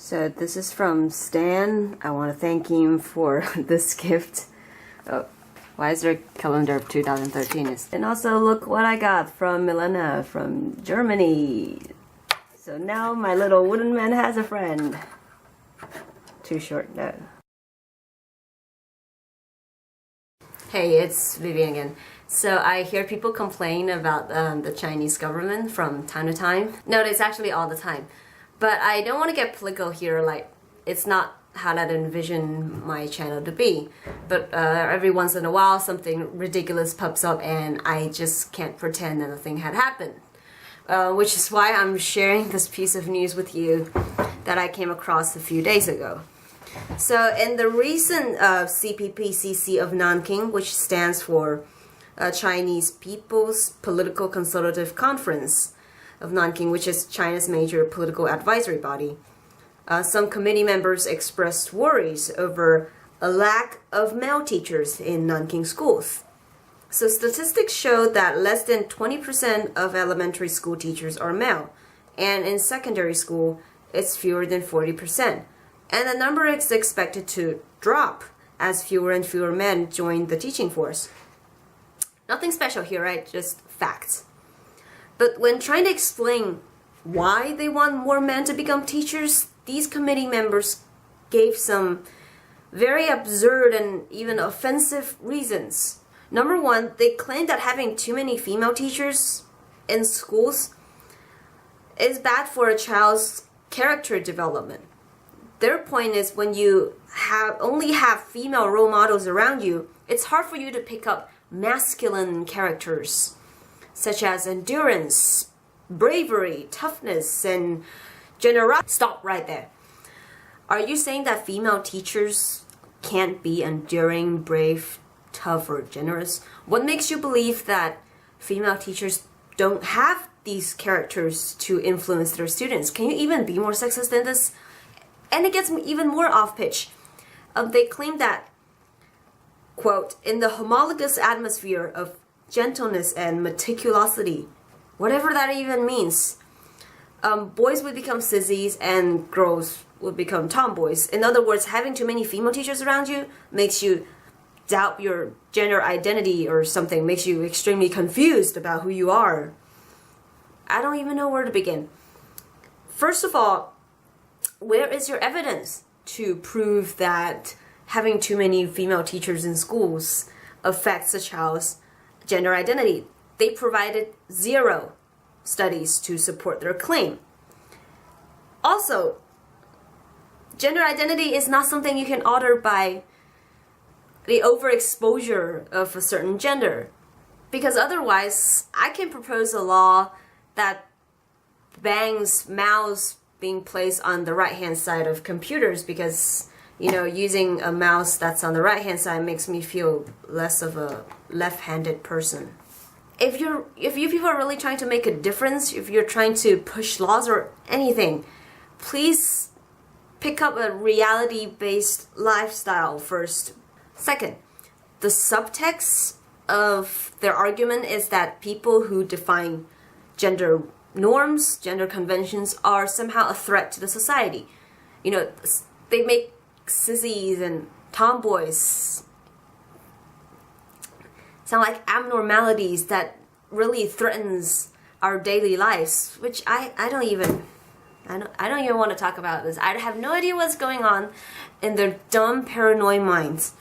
So this is from Stan. I want to thank him for this gift. Oh, why is there a calendar of 2013? And also look what I got from Milena from Germany. So now my little wooden man has a friend. Too short, no. Hey, it's Vivian again. So I hear people complain about the Chinese government from time to time. No, it's actually all the time. But I don't want to get political here, like, it's not how I envision my channel to be. But every once in a while something ridiculous pops up and I just can't pretend that nothing had happened. Which is why I'm sharing this piece of news with you that I came across a few days ago. So in the recent CPPCC of Nanking, which stands for Chinese People's Political Consultative Conference of Nanking, which is China's major political advisory body, some committee members expressed worries over a lack of male teachers in Nanking schools. So statistics show that less than 20% of elementary school teachers are male, and in secondary school it's fewer than 40%. And the number is expected to drop as fewer and fewer men join the teaching force. Nothing special here, right? Just facts. But when trying to explain why they want more men to become teachers, these committee members gave some very absurd and even offensive reasons. Number one, they claim that having too many female teachers in schools is bad for a child's character development. Their point is when you only have female role models around you, it's hard for you to pick up masculine characters such as endurance, bravery, toughness, and generosity. Stop right there. Are you saying that female teachers can't be enduring, brave, tough, or generous? What makes you believe that female teachers don't have these characters to influence their students? Can you even be more sexist than this? And it gets even more off-pitch. They claim that, quote, in the homologous atmosphere of gentleness and meticulosity, whatever that even means, boys would become sissies and girls would become tomboys. In other words, having too many female teachers around you makes you doubt your gender identity or something, makes you extremely confused about who you are. I don't even know where to begin. First of all, where is your evidence to prove that having too many female teachers in schools affects a child's gender identity? They provided 0 studies to support their claim. Also, gender identity is not something you can alter by the overexposure of a certain gender, because otherwise I can propose a law that bans mouse being placed on the right hand side of computers, because using a mouse that's on the right hand side makes me feel less of a left-handed person. If you people are really trying to make a difference, if you're trying to push laws or anything, please pick up a reality-based lifestyle first. Second, the subtext of their argument is that people who define gender norms, gender conventions, are somehow a threat to the society. They make sissies and tomboys sound like abnormalities that really threatens our daily lives, which I don't even want to talk about this. I have no idea what's going on in their dumb, paranoid minds.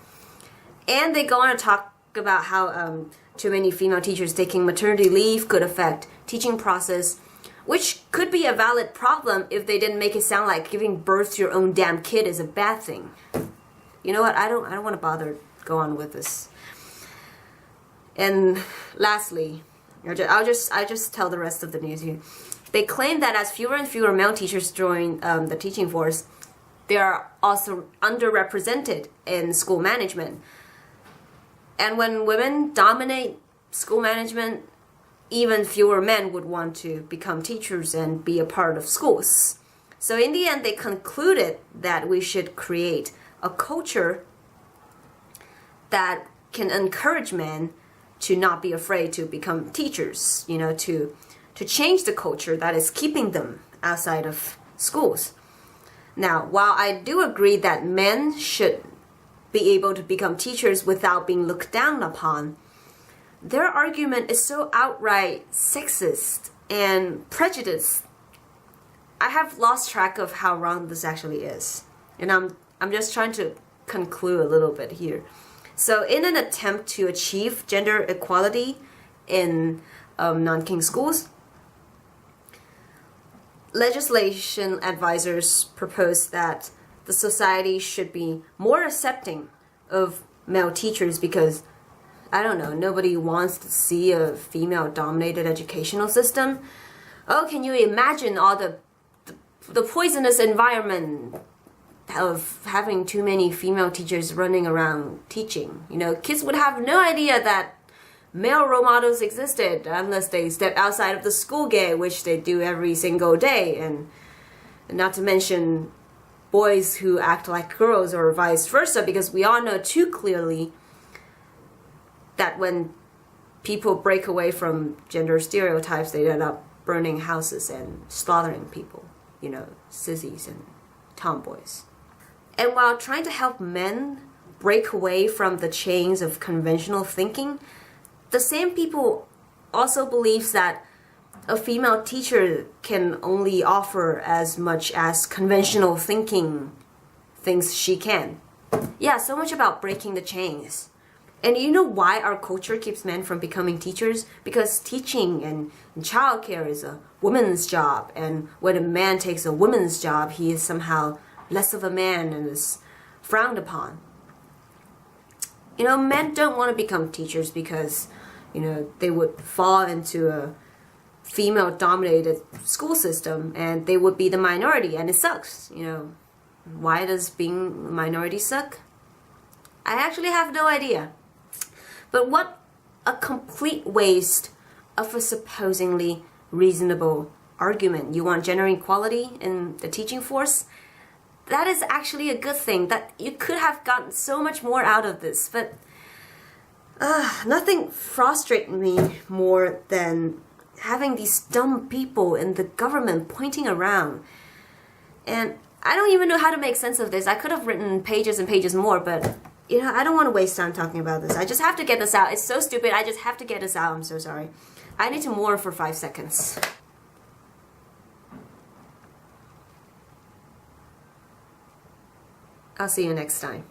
And they go on to talk about how too many female teachers taking maternity leave could affect teaching process, which could be a valid problem if they didn't make it sound like giving birth to your own damn kid is a bad thing. You know what? I don't want to bother go on with this. And lastly, I just tell the rest of the news here. They claim that as fewer and fewer male teachers join the teaching force, they are also underrepresented in school management. And when women dominate school management, even fewer men would want to become teachers and be a part of schools. So in the end, they concluded that we should create a culture that can encourage men to not be afraid to become teachers, to change the culture that is keeping them outside of schools. Now, while I do agree that men should be able to become teachers without being looked down upon, their argument is so outright sexist and prejudiced. I have lost track of how wrong this actually is. And I'm just trying to conclude a little bit here. So in an attempt to achieve gender equality in Nanking schools, legislation advisors propose that the society should be more accepting of male teachers because, I don't know, nobody wants to see a female-dominated educational system. Oh, can you imagine all the poisonous environment of having too many female teachers running around teaching? You know, kids would have no idea that male role models existed unless they step outside of the school gate, which they do every single day, and not to mention boys who act like girls or vice versa, because we all know too clearly that when people break away from gender stereotypes, they end up burning houses and slaughtering people, you know, sissies and tomboys. And while trying to help men break away from the chains of conventional thinking, the same people also believes that a female teacher can only offer as much as conventional thinking thinks she can. Yeah, so much about breaking the chains. And you know why our culture keeps men from becoming teachers? Because teaching and childcare is a woman's job, and when a man takes a woman's job, he is somehow less of a man and is frowned upon. You know, men don't want to become teachers because, you know, they would fall into a female-dominated school system and they would be the minority, and it sucks. You know, why does being a minority suck? I actually have no idea. But what a complete waste of a supposedly reasonable argument. You want gender equality in the teaching force? That is actually a good thing. That you could have gotten so much more out of this, but nothing frustrates me more than having these dumb people in the government pointing around. And I don't even know how to make sense of this. I could have written pages and pages more, but you know, I don't want to waste time talking about this. I just have to get this out. It's so stupid. I just have to get this out. I'm so sorry. I need to mourn for 5 seconds. I'll see you next time.